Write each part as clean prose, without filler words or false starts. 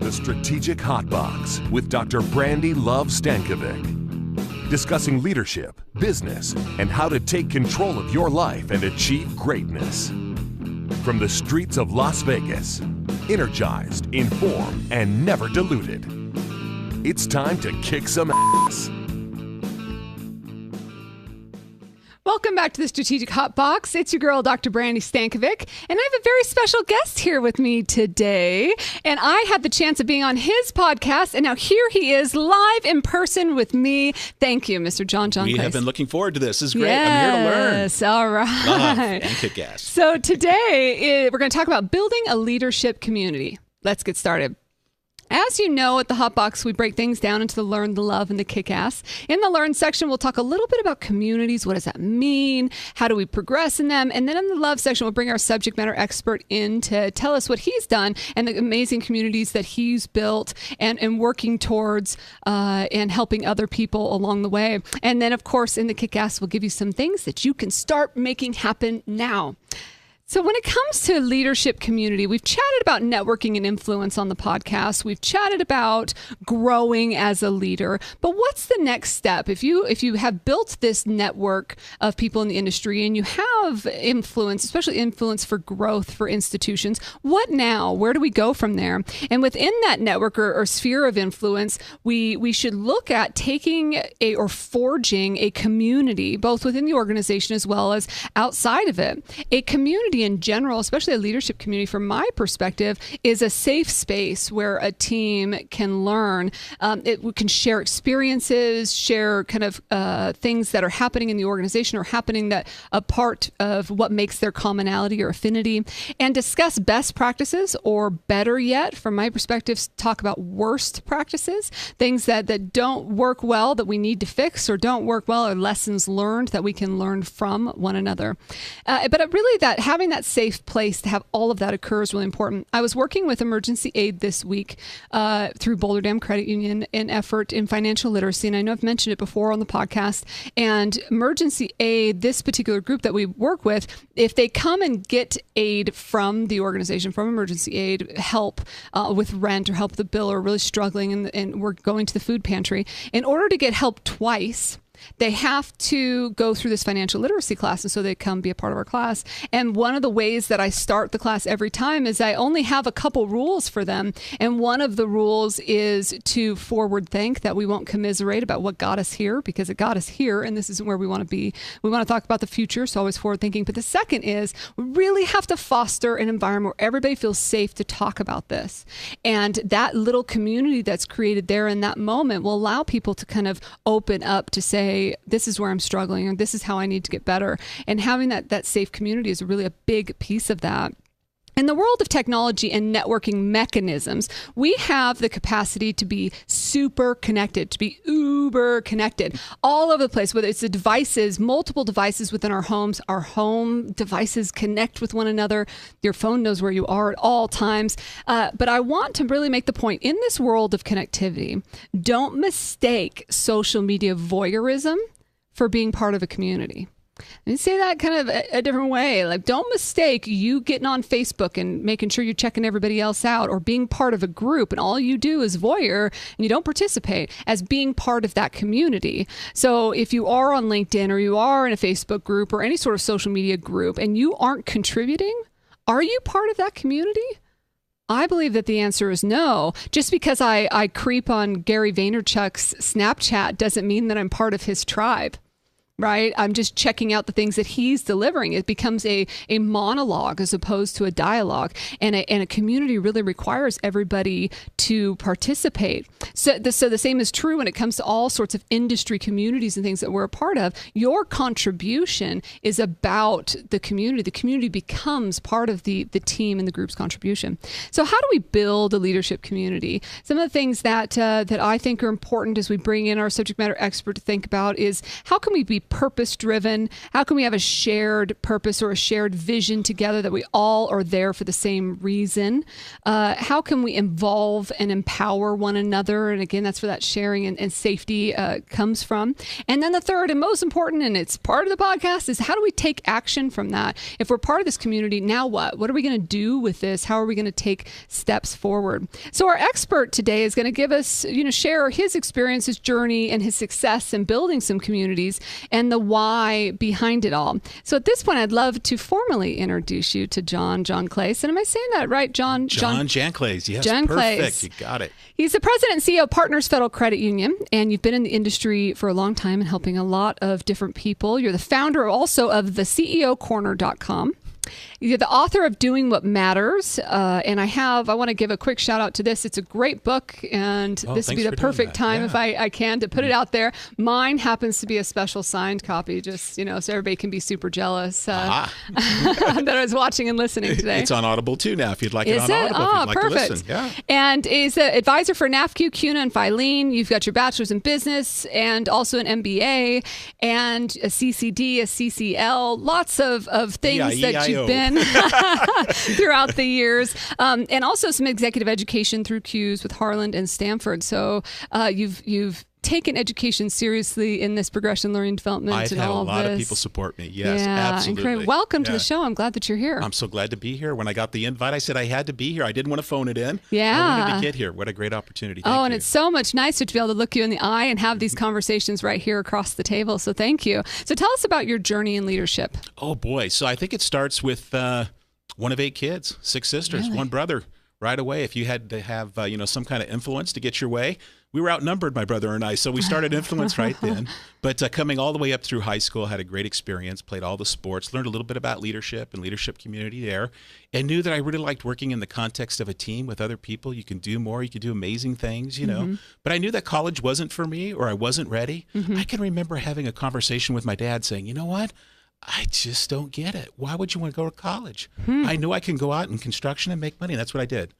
The Strategic Hotbox with Dr. Brandi Love Stankovic. Discussing leadership, business, and how to take control of your life and achieve greatness. From the streets of Las Vegas, energized, informed, and never diluted. It's time to kick some ass. Welcome back to the Strategic Hotbox. It's your girl, Dr. Brandi Stankovic, and I have a very special guest here with me today. And I had the chance of being on his podcast, and now here he is live in person with me. Thank you, Mr. Janclaes. We have been looking forward to this. This is great. Yes, I'm here to learn. Yes, all right. Love and kick ass. So today, we're going to talk about building a leadership community. Let's get started. As you know, at the Hotbox, we break things down into the learn, the love, and the kick-ass. In the learn section, we'll talk a little bit about communities. What does that mean? How do we progress in them? And then in the love section, we'll bring our subject matter expert in to tell us what he's done and the amazing communities that he's built and working towards and helping other people along the way. And then, of course, in the kick-ass, we'll give you some things that you can start making happen now. So when it comes to leadership community, we've chatted about networking and influence on the podcast. We've chatted about growing as a leader. But what's the next step? If you have built this network of people in the industry and you have influence, especially influence for growth for institutions, what now? Where do we go from there? And within that network or sphere of influence, we should look at taking or forging a community, both within the organization as well as outside of it. A community in general, especially a leadership community from my perspective, is a safe space where a team can learn. We can share experiences, share kind of things that are happening in the organization or happening that a part of what makes their commonality or affinity, and discuss best practices, or better yet, from my perspective, talk about worst practices, things that don't work well that we need to fix, or don't work well, or lessons learned that we can learn from one another. But really that having that safe place to have all of that occur is really important. I was working with emergency aid this week through Boulder Dam Credit Union in effort in financial literacy. And I know I've mentioned it before on the podcast. And emergency aid, this particular group that we work with, if they come and get aid from the organization, from emergency aid, help with rent or help the bill, or really struggling and we're going to the food pantry, in order to get help twice, they have to go through this financial literacy class, and so they come be a part of our class. And one of the ways that I start the class every time is I only have a couple rules for them. And one of the rules is to forward think, that we won't commiserate about what got us here, because it got us here, and this isn't where we want to be. We want to talk about the future, so always forward thinking. But the second is we really have to foster an environment where everybody feels safe to talk about this. And that little community that's created there in that moment will allow people to kind of open up to say, this is where I'm struggling, or this is how I need to get better. And having that safe community is really a big piece of that. In the world of technology and networking mechanisms, we have the capacity to be super connected, to be uber connected all over the place, whether it's the devices, multiple devices within our homes. Our home devices connect with one another. Your phone knows where you are at all times. But I want to really make the point, in this world of connectivity, don't mistake social media voyeurism for being part of a community. Let me say that kind of a different way. Like, don't mistake you getting on Facebook and making sure you're checking everybody else out, or being part of a group and all you do is voyeur and you don't participate, as being part of that community. So if you are on LinkedIn, or you are in a Facebook group or any sort of social media group, and you aren't contributing, are you part of that community? I believe that the answer is no. Just because I creep on Gary Vaynerchuk's Snapchat doesn't mean that I'm part of his tribe. Right? I'm just checking out the things that he's delivering. It becomes a monologue as opposed to a dialogue. And a community really requires everybody to participate. So the same is true when it comes to all sorts of industry communities and things that we're a part of. Your contribution is about the community. The community becomes part of the team and the group's contribution. So how do we build a leadership community? Some of the things that I think are important as we bring in our subject matter expert to think about is, how can we be purpose-driven? How can we have a shared purpose or a shared vision together that we all are there for the same reason? How can we involve and empower one another? And again, that's where that sharing and safety comes from. And then the third and most important, and it's part of the podcast, is how do we take action from that? If we're part of this community, now what? What are we going to do with this? How are we going to take steps forward? So our expert today is going to give us, share his experience, his journey, and his success in building some communities and the why behind it all. So at this point, I'd love to formally introduce you to Janclaes. And am I saying that right, John? John Janclaes. Yes, Janclaes. Perfect. You got it. He's the president and CEO of Partners Federal Credit Union, and you've been in the industry for a long time and helping a lot of different people. You're the founder also of the CEOcorner.com. You're the author of Doing What Matters, and I want to give a quick shout out to this. It's a great book, and this would be the perfect time if I can to put it out there. Mine happens to be a special signed copy, just so everybody can be super jealous that I was watching and listening today. It's on Audible too now. If you'd like it on Audible, if you'd like perfect. to listen. Yeah. And he's an advisor for NAFQ, CUNA, and Filene. You've got your bachelor's in business and also an MBA and a CCD, a CCL, lots of things that you've been throughout the years, and also some executive education through Q's with Harlan and Stanford. So you've taken education seriously in this progression learning development. I've and had all a lot this. of people support me. Yes, yeah, absolutely. Incredible. Welcome to the show. I'm glad that you're here. I'm so glad to be here. When I got the invite, I said I had to be here. I didn't want to phone it in. Yeah. I wanted to get here. What a great opportunity. Thank you. It's so much nicer to be able to look you in the eye and have these conversations right here across the table. So thank you. So tell us about your journey in leadership. Oh, boy. So I think it starts with one of 8 kids, 6 sisters, Really? 1 brother. Right away, if you had to have some kind of influence to get your way, we were outnumbered, my brother and I, so we started influence right then. But coming all the way up through high school, had a great experience, played all the sports, learned a little bit about leadership and leadership community there, and knew that I really liked working in the context of a team with other people. You can do more, you can do amazing things, know. But I knew that college wasn't for me, or I wasn't ready. I can remember having a conversation with my dad saying, you know what? I just don't get it. Why would you want to go to college? I know I can go out in construction and make money. That's what I did.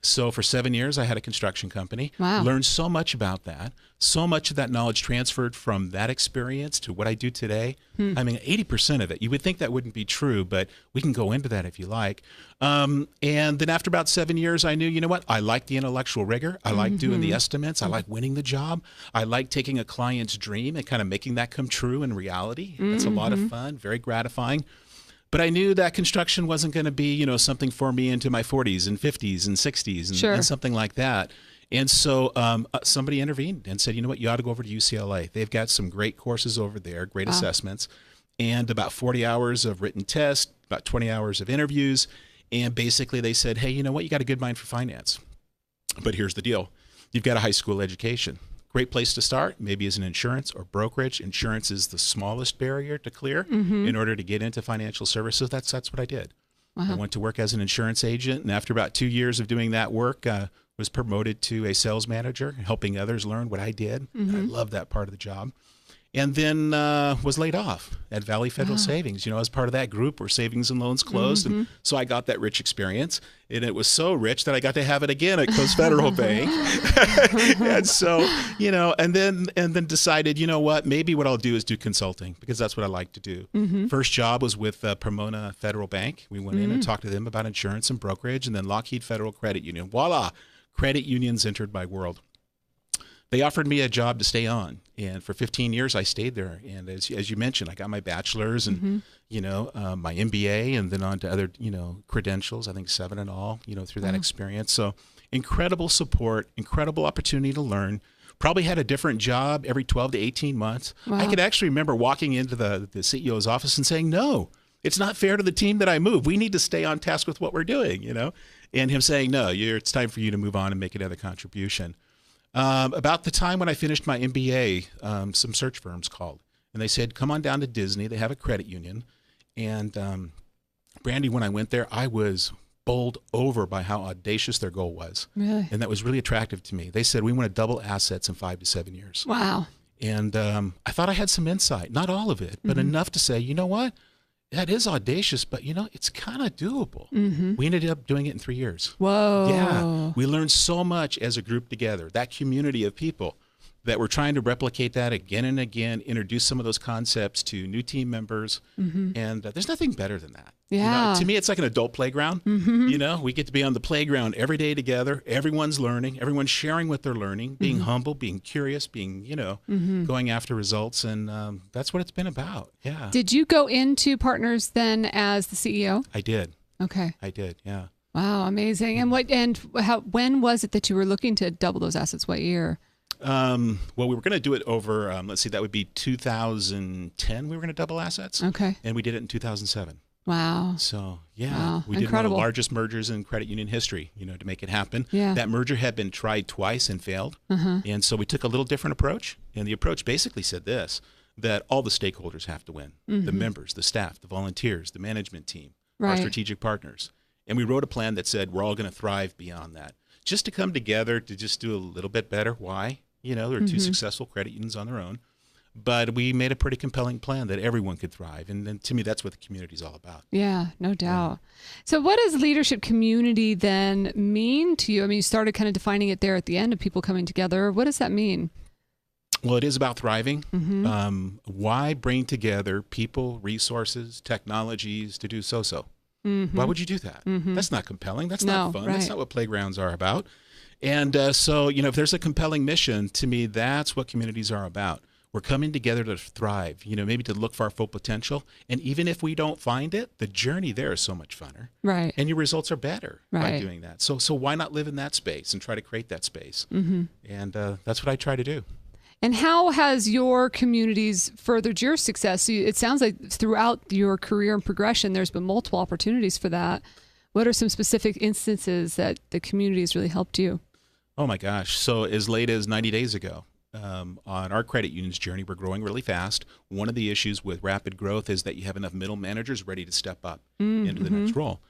So for 7 years, I had a construction company. Wow. Learned so much about that. So much of that knowledge transferred from that experience to what I do today. I mean, 80% of it. You would think that wouldn't be true, but we can go into that if you like. And then after about 7 years, I knew, you know what? I like the intellectual rigor. I like doing the estimates. I like winning the job. I like taking a client's dream and kind of making that come true in reality. That's a lot of fun, very gratifying. But I knew that construction wasn't going to be, something for me into my 40s and 50s and 60s and something like that. And so somebody intervened and said, you know what, you ought to go over to UCLA. They've got some great courses over there, great assessments, and about 40 hours of written tests, about 20 hours of interviews. And basically they said, hey, you know what, you got a good mind for finance. But here's the deal. You've got a high school education. Great place to start, maybe as an insurance or brokerage. Insurance is the smallest barrier to clear in order to get into financial services. That's what I did. I went to work as an insurance agent, and after about 2 years of doing that work, was promoted to a sales manager, helping others learn what I did. I loved that part of the job. And then was laid off at Valley Federal Savings, as part of that group where savings and loans closed. And so I got that rich experience. And it was so rich that I got to have it again at Coast Federal Bank. And so, and then decided, you know what, maybe what I'll do is do consulting, because that's what I like to do. First job was with Pomona Federal Bank. We went in and talked to them about insurance and brokerage, and then Lockheed Federal Credit Union. Voila, credit unions entered my world. They offered me a job to stay on, and for 15 years I stayed there. And as you mentioned, I got my bachelor's and my MBA, and then on to other credentials. I think 7 in all. Through that experience. So incredible support, incredible opportunity to learn. Probably had a different job every 12 to 18 months. I could actually remember walking into the CEO's office and saying, "No, it's not fair to the team that I moved. We need to stay on task with what we're doing." And him saying, "No, it's time for you to move on and make another contribution." About the time when I finished my MBA, some search firms called, and they said, come on down to Disney. They have a credit union. And Brandi, when I went there, I was bowled over by how audacious their goal was. Really? And that was really attractive to me. They said, we want to double assets in 5 to 7 years. Wow. And I thought I had some insight, not all of it, but enough to say, you know what? That is audacious, but it's kind of doable. We ended up doing it in 3 years. Whoa. Yeah. We learned so much as a group together, that community of people. that we're trying to replicate that again and again, introduce some of those concepts to new team members. And there's nothing better than that. Yeah. To me, it's like an adult playground. We get to be on the playground every day together. Everyone's learning. Everyone's sharing what they're learning, being humble, being curious, being, going after results. And that's what it's been about. Yeah. Did you go into Partners then as the CEO? I did. Okay. I did. Yeah. Wow. Amazing. And when was it that you were looking to double those assets? What year? Well, we were going to do it over, let's see, that would be 2010. We were going to double assets. Okay. And we did it in 2007. Wow. So, yeah, Wow. we did Incredible. one of the largest mergers in credit union history, to make it happen. Yeah. That merger had been tried twice and failed. And so we took a little different approach. And the approach basically said this, that all the stakeholders have to win. The members, the staff, the volunteers, the management team, our strategic partners. And we wrote a plan that said we're all going to thrive beyond that. Just to come together to just do a little bit better. Why? There are two successful credit unions on their own. But we made a pretty compelling plan that everyone could thrive. And then to me, that's what the community is all about. Yeah, no doubt. So what does leadership community then mean to you? I mean, you started kind of defining it there at the end of people coming together. What does that mean? Well, it is about thriving. Why bring together people, resources, technologies to do so-so? Why would you do that? That's not compelling. That's not fun. That's not what playgrounds are about. And so, if there's a compelling mission, to me, that's what communities are about. We're coming together to thrive, maybe to look for our full potential. And even if we don't find it, the journey there is so much funner. Right. And your results are better by doing that. So why not live in that space and try to create that space? And that's what I try to do. And how has your communities furthered your success? It sounds like throughout your career and progression, there's been multiple opportunities for that. What are some specific instances that the community has really helped you? Oh my gosh. So as late as 90 days ago, on our credit union's journey, we're growing really fast. One of the issues with rapid growth is that you have enough middle managers ready to step up into the next role.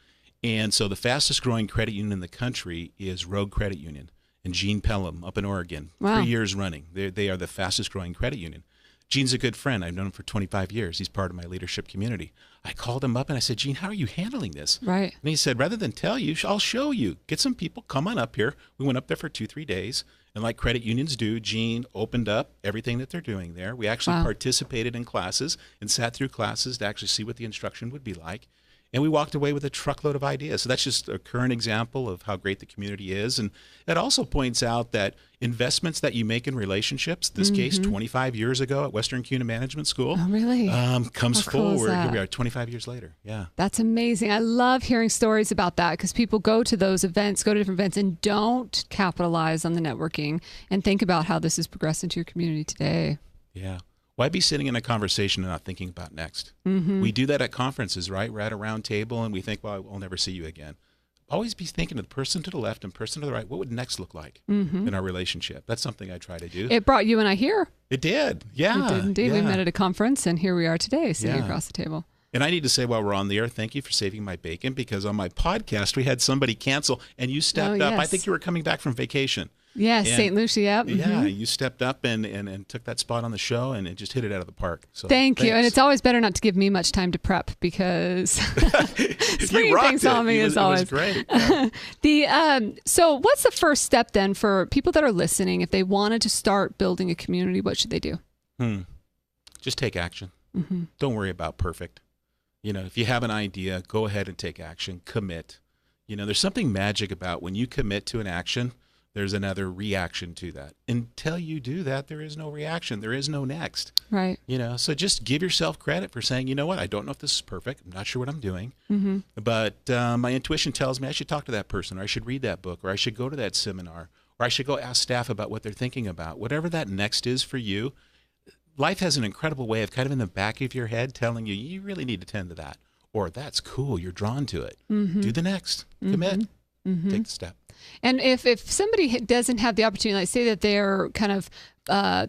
And so the fastest growing credit union in the country is Road Credit Union and Gene Pelham up in Oregon. Wow. 3 years running. They are the fastest growing credit union. Gene's a good friend. I've known him for 25 years. He's part of my leadership community. I called him up and I said, Gene, how are you handling this? Right. And he said, rather than tell you, I'll show you. Get some people, come on up here. We went up there for 2-3 days. And like credit unions do, Gene opened up everything that they're doing there. We actually participated in classes and sat through classes to actually see what the instruction would be like. And we walked away with a truckload of ideas. So that's just a current example of how great the community is. And it also points out that investments that you make in relationships, this case 25 years ago at Western CUNA Management School, Oh, really? comes How cool is forward. that? Here we are 25 years later. Yeah. That's amazing. I love hearing stories about that because people go to those events, go to different events, and don't capitalize on the networking and think about how this has progressed into your community today. Yeah. Why be sitting in a conversation and not thinking about next? We do that at conferences, right? We're at a round table and we think, well, I'll never see you again. Always be thinking of the person to the left and person to the right. What would next look like in our relationship? That's something I try to do. It brought you and I here. It did. Yeah. It did indeed. Yeah. We met at a conference and here we are today sitting across the table. And I need to say while we're on the air, thank you for saving my bacon because on my podcast, we had somebody cancel and you stepped up. I think you were coming back from vacation. Yes, St. Lucia, yep. Yeah, you stepped up and took that spot on the show and it just hit it out of the park. So Thank you. thanks. And it's always better not to give me much time to prep because springing rocked things it. on me It is was always great. Yeah. So what's the first step then for people that are listening? If they wanted to start building a community, what should they do? Just take action. Don't worry about perfect. If you have an idea, go ahead and take action, commit. There's something magic about when you commit to an action, there's another reaction to that. Until you do that, there is no reaction. There is no next. Right. So just give yourself credit for saying, you know what, I don't know if this is perfect. I'm not sure what I'm doing. But my intuition tells me I should talk to that person, or I should read that book, or I should go to that seminar, or I should go ask staff about what they're thinking about. Whatever that next is for you, life has an incredible way of kind of in the back of your head telling you, you really need to tend to that. Or that's cool, you're drawn to it. Do the next. Commit. Take the step. And if somebody doesn't have the opportunity, like say that they're kind of,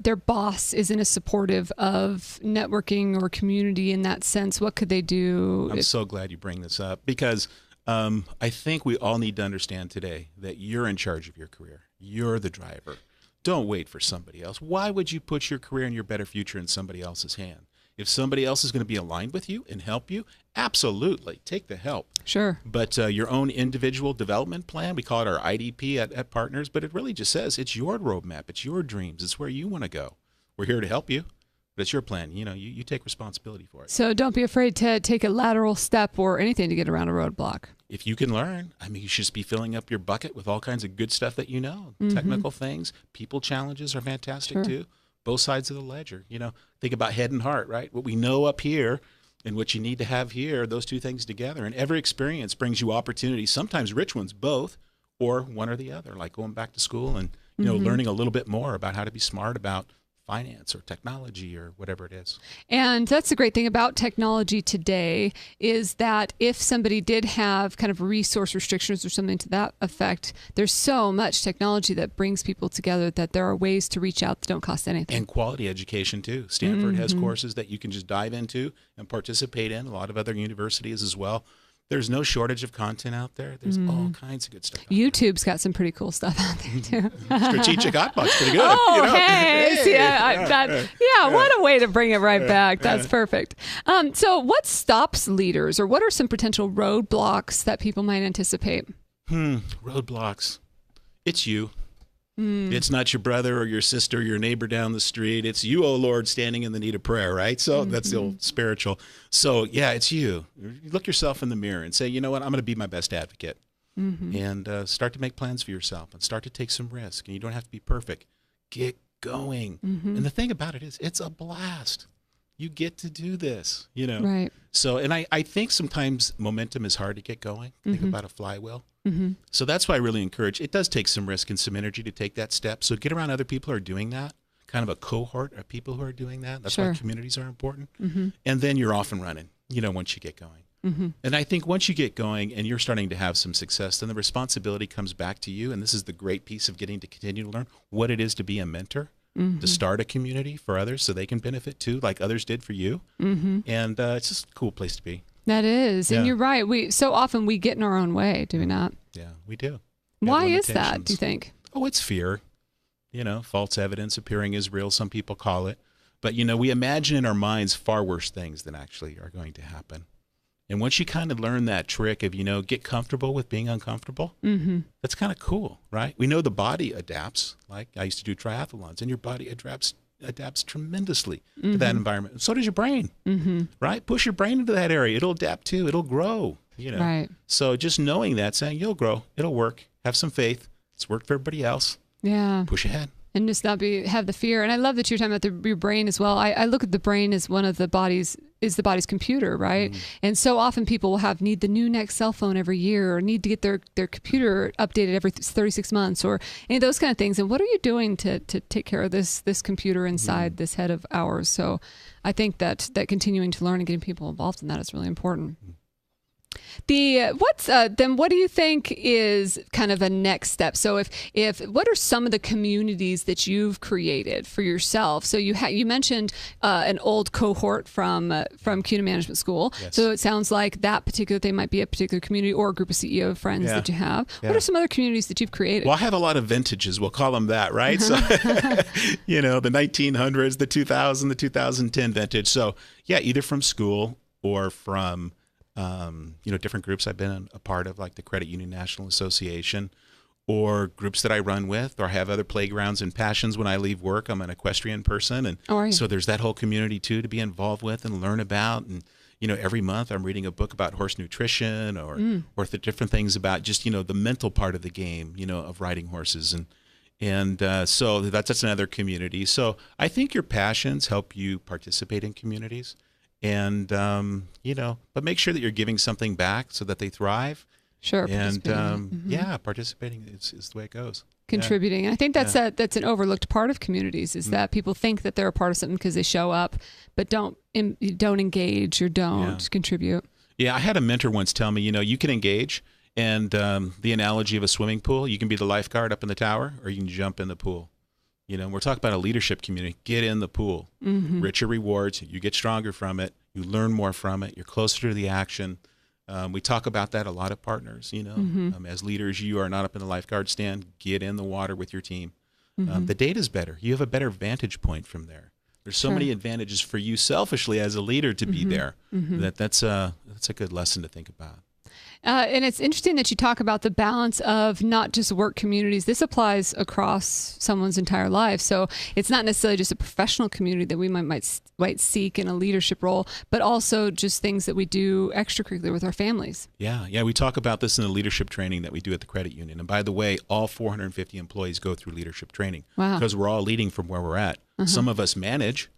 their boss isn't as supportive of networking or community in that sense, what could they do? I'm so glad you bring this up because I think we all need to understand today that you're in charge of your career. You're the driver. Don't wait for somebody else. Why would you put your career and your better future in somebody else's hand? If somebody else is going to be aligned with you and help you, absolutely take the help. Sure. But your own individual development plan, we call it our IDP at Partners, but it really just says it's your roadmap, it's your dreams, it's where you want to go. We're here to help you, but it's your plan. You take responsibility for it. So don't be afraid to take a lateral step or anything to get around a roadblock. If you can learn, you should just be filling up your bucket with all kinds of good stuff that technical things. People challenges are fantastic too. Both sides of the ledger. Think about head and heart, right? What we know up here and what you need to have here, those two things together. And every experience brings you opportunities, sometimes rich ones, both, or one or the other, like going back to school and learning a little bit more about how to be smart about finance or technology or whatever it is. And that's the great thing about technology today is that if somebody did have kind of resource restrictions or something to that effect, there's so much technology that brings people together that there are ways to reach out that don't cost anything. And quality education too. Stanford has courses that you can just dive into and participate in. A lot of other universities as well. There's no shortage of content out there. There's all kinds of good stuff. YouTube's got some pretty cool stuff out there too. Strategic Hotbox, pretty good. Oh, what a way to bring it right back. That's perfect. So what stops leaders, or what are some potential roadblocks that people might anticipate? Roadblocks. It's you. It's not your brother or your sister or your neighbor down the street. It's you, oh Lord, standing in the need of prayer, right? So that's the old spiritual. So yeah, it's you. You look yourself in the mirror and say, you know what, I'm going to be my best advocate. And start to make plans for yourself and start to take some risk. And you don't have to be perfect. Get going. And the thing about it is, it's a blast. You get to do this, Right. So, and I think sometimes momentum is hard to get going. Think about a flywheel. So that's why I really encourage, it does take some risk and some energy to take that step. So get around other people who are doing that, kind of a cohort of people who are doing that. That's why communities are important. And then you're off and running, once you get going. And I think once you get going and you're starting to have some success, then the responsibility comes back to you. And this is the great piece of getting to continue to learn what it is to be a mentor, to start a community for others so they can benefit too, like others did for you. And it's just a cool place to be. That is. And you're right. So often we get in our own way, do we not? Yeah, we do. Why is that, do you think? Oh, it's fear. False evidence appearing as real, some people call it. But, we imagine in our minds far worse things than actually are going to happen. And once you kind of learn that trick of, get comfortable with being uncomfortable, that's kind of cool, right? We know the body adapts. Like I used to do triathlons, and your body adapts tremendously to that environment. So does your brain, right? Push your brain into that area. It'll adapt too. It'll grow, Right. So just knowing that, saying you'll grow, it'll work. Have some faith. It's worked for everybody else. Yeah. Push ahead. And just not have the fear. And I love that you're talking about your brain as well. I look at the brain as one of the body's computer, right? And so often people will need the new next cell phone every year, or need to get their computer updated every 36 months, or any of those kind of things. And what are you doing to take care of this computer inside this head of ours? So I think that continuing to learn and getting people involved in that is really important. What do you think is kind of a next step? So if what are some of the communities that you've created for yourself? So you mentioned an old cohort from CUNA Management School. Yes. So it sounds like that particular thing might be a particular community or a group of CEO friends that you have. Yeah. What are some other communities that you've created? Well, I have a lot of vintages. We'll call them that, right? So, the 1900s, the 2000, the 2010 vintage. So yeah, either from school or from different groups I've been a part of, like the Credit Union National Association, or groups that I run with, or have other playgrounds and passions. When I leave work, I'm an equestrian person. And so there's that whole community too to be involved with and learn about. And, every month I'm reading a book about horse nutrition or the different things about just, the mental part of the game, of riding horses. And so that's another community. So I think your passions help you participate in communities. And, but make sure that you're giving something back so that they thrive. Sure. And, participating is the way it goes. Contributing. I think that's an overlooked part of communities is that people think that they're a part of something because they show up, but don't engage or don't contribute. Yeah. I had a mentor once tell me, you can engage. And the analogy of a swimming pool, you can be the lifeguard up in the tower, or you can jump in the pool. We're talking about a leadership community. Get in the pool. Richer rewards. You get stronger from it. You learn more from it. You're closer to the action. We talk about that a lot of partners. As leaders, you are not up in the lifeguard stand. Get in the water with your team. The data's better. You have a better vantage point from there. There's so many advantages for you selfishly as a leader to be there. That's a good lesson to think about. And it's interesting that you talk about the balance of not just work communities. This applies across someone's entire life. So it's not necessarily just a professional community that we might seek in a leadership role, but also just things that we do extracurricular with our families. Yeah. We talk about this in the leadership training that we do at the credit union. And by the way, all 450 employees go through leadership training. Wow. Because we're all leading from where we're at. Some of us manage,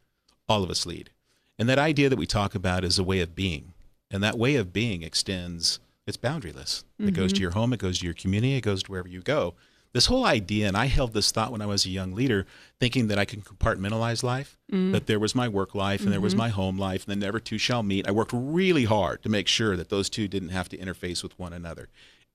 all of us lead. And that idea that we talk about is a way of being. And that way of being extends, it's boundaryless. It goes to your home, it goes to your community, it goes to wherever you go. This whole idea, and I held this thought when I was a young leader, thinking that I could compartmentalize life, that there was my work life and there was my home life, and then never two shall meet. I worked really hard to make sure that those two didn't have to interface with one another.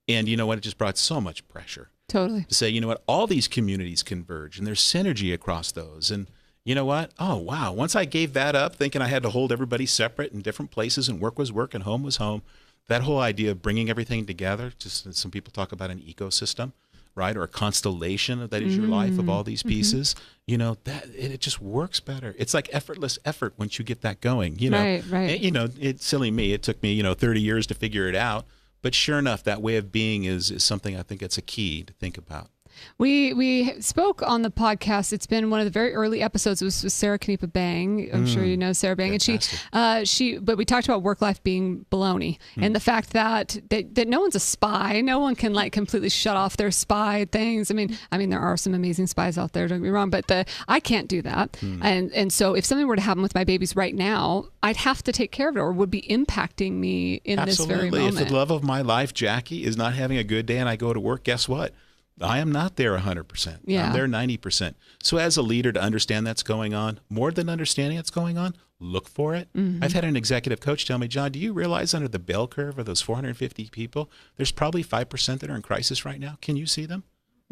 And you know what? It just brought so much pressure. Totally. To say, you know what? All these communities converge, and there's synergy across those. And you know what? Oh, wow. Once I gave that up, thinking I had to hold everybody separate in different places, and work was work and home was home, that whole idea of bringing everything together, just as some people talk about an ecosystem, right? Or a constellation that is your life of all these pieces, you know, that it just works better. It's like effortless effort once you get that going, you know. Right. And, you know, it's silly me. It took me, 30 years to figure it out. But sure enough, that way of being is something I think it's a key to think about. We spoke on the podcast. It's been one of the very early episodes. It was with Sarah Kanipa Bang. I'm sure you know Sarah Bang. Fantastic. And but we talked about work life being baloney and the fact that no one's a spy. No one can like completely shut off their spy things. I mean, there are some amazing spies out there. Don't get me wrong, but I can't do that. And so if something were to happen with my babies right now, I'd have to take care of it, or would be impacting me in this very moment. If the love of my life, Jackie, is not having a good day and I go to work, guess what? I am not there 100%. Yeah. I'm there 90%. So as a leader, to understand that's going on, more than understanding it's going on, look for it. I've had an executive coach tell me, John, do you realize under the bell curve of those 450 people, there's probably 5% that are in crisis right now? Can you see them?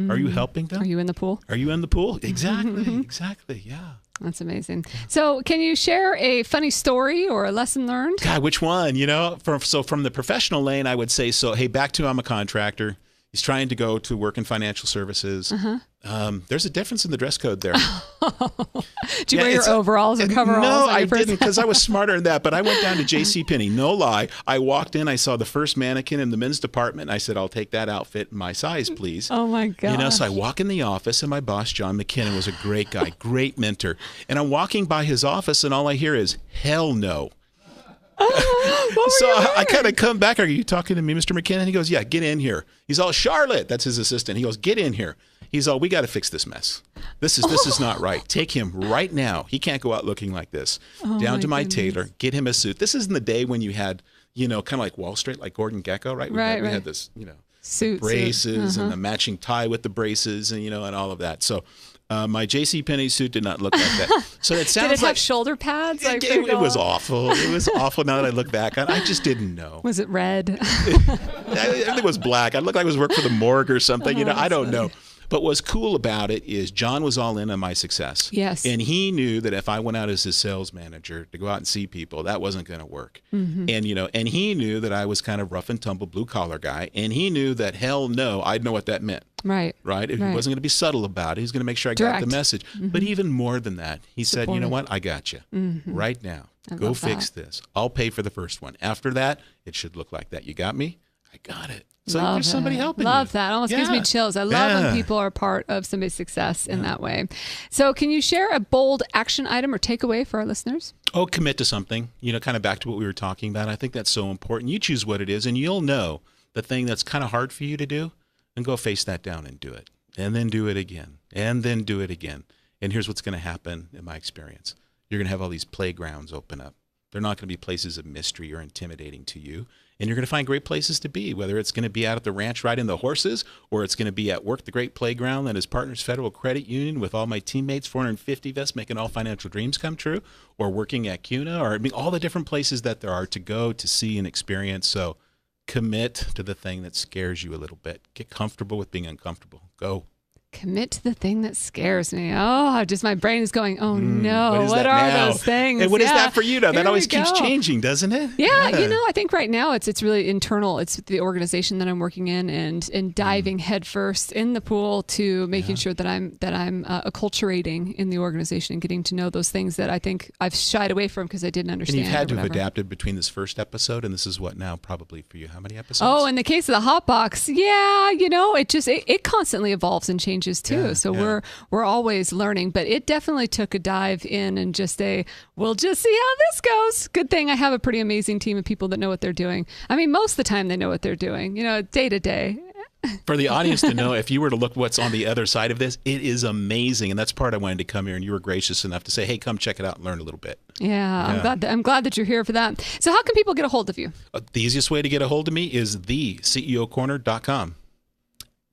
Are you helping them? Are you in the pool? Are you in the pool? Exactly. Yeah. That's amazing. So can you share a funny story or a lesson learned? God, which one? From the professional lane, I would say, so, hey, back to I'm a contractor. He's trying to go to work in financial services. There's a difference in the dress code there. Did you wear your overalls and coveralls? No, I didn't, because I was smarter than that. But I went down to JCPenney. No lie. I walked in. I saw the first mannequin in the men's department. And I said, I'll take that outfit in my size, please. Oh, my God. So I walk in the office, and my boss, John McKinnon, was a great guy, great mentor. And I'm walking by his office, and all I hear is, hell no. So I kind of come back. Are you talking to me, Mr. McKinnon? He goes, yeah, get in here. He's all, Charlotte, that's his assistant. He goes, get in here. He's all, we got to fix this mess. This is not right. Take him right now. He can't go out looking like this. Down to my tailor, get him a suit. This isn't the day when you had, kind of like Wall Street, like Gordon Gekko, right? We had this, suit, braces and the matching tie with the braces and, and all of that. So my JCPenney suit did not look like that. So it sounds Did it have shoulder pads? It was awful. It was awful now that I look back on it. I just didn't know. Was it red? Everything was black. I looked like I was working for the morgue or something. I don't know. But what's cool about it is John was all in on my success. Yes. And he knew that if I went out as his sales manager to go out and see people, that wasn't going to work. And, and he knew that I was kind of rough and tumble blue collar guy. And he knew that hell no, I'd know what that meant. Right. Right. He wasn't going to be subtle about it. He was going to make sure I got the message. But even more than that, he said, you know what? I got you right now. Go fix this. I'll pay for the first one. After that, it should look like that. You got me? I got it. So there's somebody helping you. Love that. Almost gives me chills. I love when people are part of somebody's success in that way. So can you share a bold action item or takeaway for our listeners? Oh, commit to something. Kind of back to what we were talking about. I think that's so important. You choose what it is, and you'll know the thing that's kind of hard for you to do, and go face that down and do it. And then do it again. And then do it again. And here's what's going to happen in my experience. You're going to have all these playgrounds open up. They're not going to be places of mystery or intimidating to you. And you're going to find great places to be, whether it's going to be out at the ranch riding the horses, or it's going to be at work, the great playground that is Partners Federal Credit Union with all my teammates, 450 of us, making all financial dreams come true, or working at CUNA, or all the different places that there are to go, to see and experience. So commit to the thing that scares you a little bit. Get comfortable with being uncomfortable. Go. Commit to the thing that scares me. Oh, just my brain is going, oh no, what are now? those things? And what is that for you now? That Here always we keeps go. changing, doesn't it? Yeah, I think right now it's really internal. It's the organization that I'm working in and diving headfirst in the pool to making sure that I'm acculturating in the organization and getting to know those things that I think I've shied away from because I didn't And understand. you've had to have whatever. adapted between this first episode and this is what now probably for you? How many episodes? Oh, in the case of the Hotbox, it constantly evolves and changes too. Yeah, So yeah. we're always learning, but it definitely took a dive in and we'll just see how this goes. Good thing I have a pretty amazing team of people that know what they're doing. I mean, most of the time they know what they're doing, day to day. For the audience to know, if you were to look what's on the other side of this, it is amazing. And that's part I wanted to come here, and you were gracious enough to say, hey, come check it out and learn a little bit. Yeah. I'm glad that you're here for that. So how can people get a hold of you? The easiest way to get a hold of me is theceocorner.com.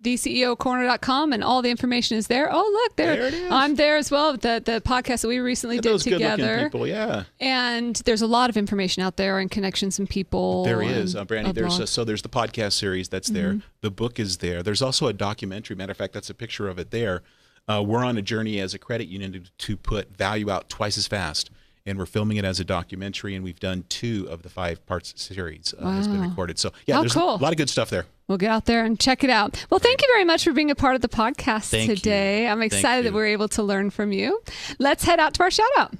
theceocorner.com, and all the information is there. Oh, look, there There it is. I'm there as well. The podcast that we recently did Those together. good-looking people, yeah. And there's a lot of information out there and connections and people. There is, and Brandi. a blog. There's the podcast series that's there. The book is there. There's also a documentary. Matter of fact, that's a picture of it there. We're on a journey as a credit union to put value out twice as fast. And we're filming it as a documentary, and we've done 2 of the 5 parts series has been recorded. So, yeah, How there's cool. a lot of good stuff there. We'll get out there and check it out. Well, thank you very much for being a part of the podcast Thank you. today. I'm Thank excited that you. we're able to learn from you. Let's head out to our shout out.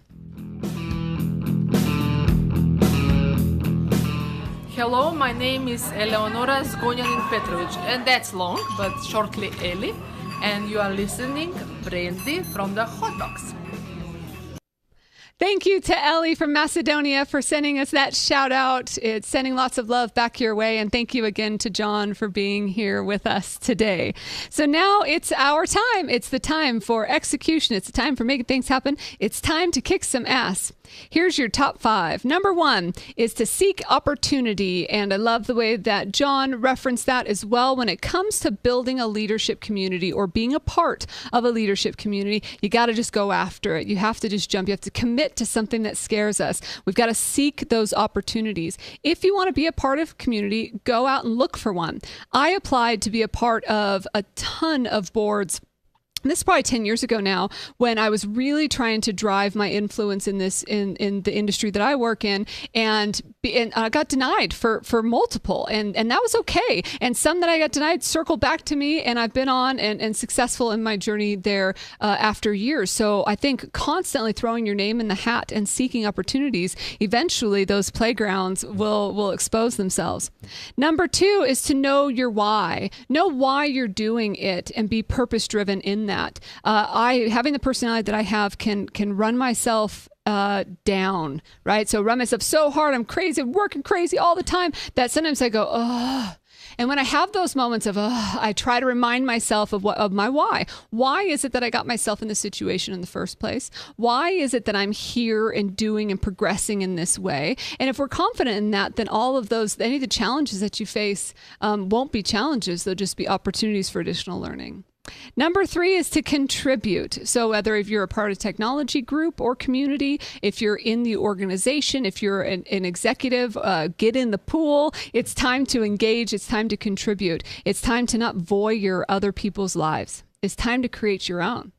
Hello, my name is Eleonora Zgonjanin Petrovic, and that's long, but shortly Eli. And you are listening Brandi from the Hotbox. Thank you to Ellie from Macedonia for sending us that shout out. It's sending lots of love back your way. And thank you again to John for being here with us today. So now it's our time. It's the time for execution. It's the time for making things happen. It's time to kick some ass. Here's your top 5. Number 1 is to seek opportunity. And I love the way that John referenced that as well. When it comes to building a leadership community or being a part of a leadership community, you got to just go after it. You have to just jump. You have to commit to something that scares us. We've got to seek those opportunities. If you want to be a part of community, go out and look for one. I applied to be a part of a ton of boards. This is probably 10 years ago now, when I was really trying to drive my influence in the industry that I work in, and I got denied for multiple, and that was okay. And some that I got denied circled back to me, and I've been on and successful in my journey there after years. So I think constantly throwing your name in the hat and seeking opportunities, eventually those playgrounds will expose themselves. Number 2 is to know your why. Know why you're doing it and be purpose driven in that. Having the personality that I have can run myself down, right? So run myself so hard, I'm crazy, working crazy all the time, that sometimes I go, oh. And when I have those moments of, I try to remind myself of my why. Why is it that I got myself in this situation in the first place? Why is it that I'm here and doing and progressing in this way? And if we're confident in that, then any of the challenges that you face won't be challenges. They'll just be opportunities for additional learning. Number 3 is to contribute. So whether if you're a part of a technology group or community, if you're in the organization, if you're an executive, get in the pool. It's time to engage. It's time to contribute. It's time to not voyeur other people's lives. It's time to create your own.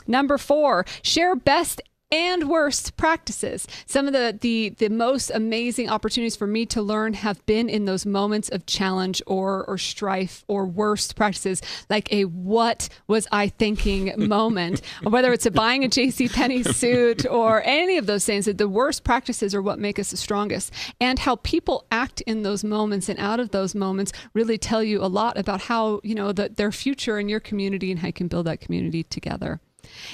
Number 4, share best and worst practices. Some of the most amazing opportunities for me to learn have been in those moments of challenge or strife or worst practices, like a what was I thinking moment, whether it's buying a JCPenney suit or any of those things. That the worst practices are what make us the strongest, and how people act in those moments and out of those moments really tell you a lot about how, their future in your community and how you can build that community together.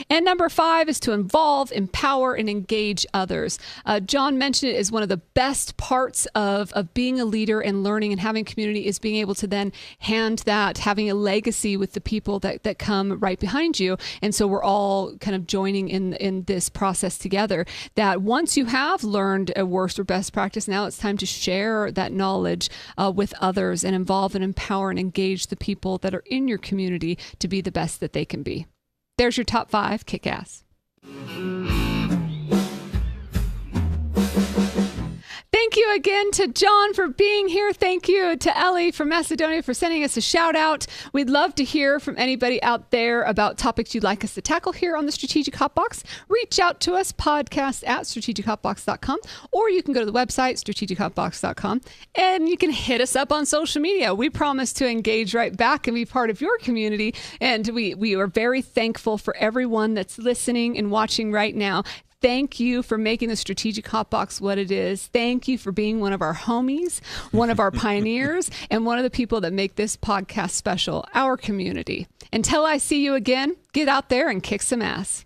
And number 5 is to involve, empower, and engage others. John mentioned it as one of the best parts of being a leader and learning and having community is being able to then hand that, having a legacy with the people that come right behind you. And so we're all kind of joining in this process together, that once you have learned a worst or best practice, now it's time to share that knowledge with others and involve and empower and engage the people that are in your community to be the best that they can be. There's your top 5 kick-ass. Thank you you again to John for being here. Thank you to Ellie from Macedonia for sending us a shout out. We'd love to hear from anybody out there about topics you'd like us to tackle here on the Strategic Hotbox. Reach out to us, podcast@strategichotbox.com, or you can go to the website, strategichotbox.com, and you can hit us up on social media. We promise to engage right back and be part of your community. And we are very thankful for everyone that's listening and watching right now. Thank you for making the Strategic Hotbox what it is. Thank you for being one of our homies, one of our pioneers, and one of the people that make this podcast special, our community. Until I see you again, get out there and kick some ass.